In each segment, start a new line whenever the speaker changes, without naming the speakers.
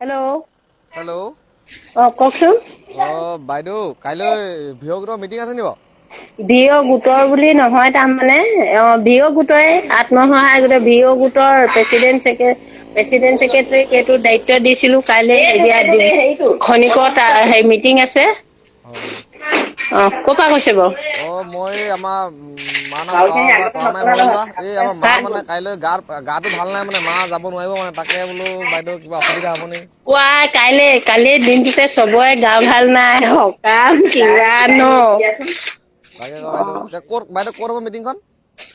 Hello'.
Hello'.
কওকচোন।
বাইদেউ কাইলৈ ভিঅ' গোটৰ মিটিং আছে নি বাৰু?
ভিঅ' গোটৰ বুলি নহয় তাৰমানে ভিঅ' গোটৰে আত্মসহায়ক গোটৰ ভিঅ' গোটৰ প্ৰেচিডেণ্ট ছেক্ৰেটাৰীক এইটো দায়িত্ব দিছিলো কাইলৈ এতিয়া খনিকৰ মিটিং আছে।
হয় হয়।
ক'ৰ পৰা কৈছে বাৰু?
মই আমাৰ মাৰ নাম তৰামাই বৰুৱা। এই আমাৰ মা মানে কাইলৈ গাটো ভাল নাই মানে মা যাব নোৱাৰিব মানে তাকে বোলো বাইদেউ কিবা অসুবিধা হ'ব নেকি?
কালিৰ দিনটোতে চবৰে গা ভাল নাই সকাম কিৰানো।
তাকে আকৌ বাইদেউ এতিয়া ক'ত হ'ব মিটিংখন?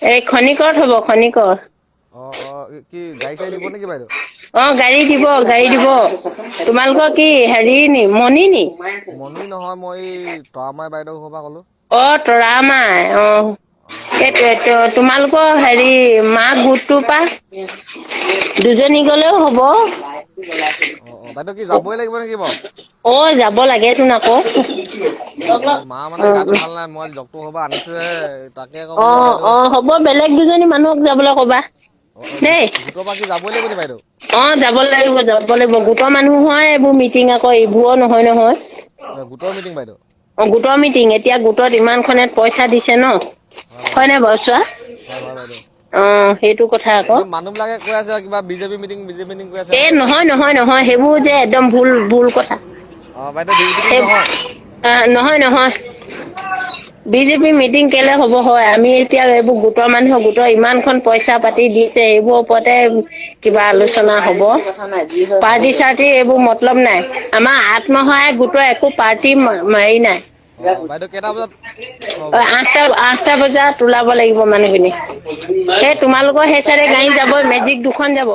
এই খনিকৰত হ'ব খনিকৰ।
কি গাড়ী চাড়ী দিব নেকি বাইদেউ?
গাড়ী দিব তোমালোকৰ কি হেৰি নি মনি নি?
মণি নহয় মই তৰামাই বাইদেউৰ ঘৰৰ পৰা ক'লোঁ।
তৰামাই সেইটোৱেটো তোমালোকৰ হেৰি মাক গোটটোৰ পৰা দুজনী গলেও হ'ব।
বাইদেউ কি যাবই লাগিব নেকি বাৰু?
যাব লাগেতোন আকৌ।
মা মানে গাটো ভাল নাই মই ডক্টৰৰ ঘৰৰ পৰা আনিছোহে তাকে আকৌ বোলো বাইদেউ
হ'ব বেলেগ দুজনী মানুহক যাবলৈ ক'বা। দেই
গোটৰ পৰা কি যাবই লাগিব নি বাইদেউ?
যাব লাগিব গোটৰ মানুহ হয় এইবোৰ মিটিং আকৌ এইবোৰৰ নহয়।
গোটৰ মিটিং বাইদেউ?
গোটৰ মিটিং এতিয়া গোটত ইমানখনে পইচা দিছে ন। হয় নাই বাৰু চোৱা?
হয় বাইদেউ।
সেইটো কথা আকৌ।
মানুহবিলাকে কৈ আছে কিবা বিজেপি মিটিং কৈ আছে।
নহয় সেইবোৰ যে একদম ভুল কথা।
বাইদেউ বিজেপি মিটিং নহয়?
নহয়। বিজেপি মিটিং কেলে হ'ব হয় আমি এতিয়া এইবোৰ গোটৰ মানুহক গোটৰ ইমানখন পইচা পাতি দিছে এইবোৰৰ ওপৰতে কিবা আলোচনা হ'ব। পাৰ্টি চাৰ্টি এইবোৰ মতলব নাই আমাৰ আত্মসহায়ক গোটৰ একো পাৰ্টি হেৰি নাই।
বাইদেউ কেইটা বজাত হ'ব?
8টা বজাত ওলাব লাগিব মানুহখিনি। তোমালোকৰ সেই চাইডে গাড়ী যাব মেজিক 2খন যাব।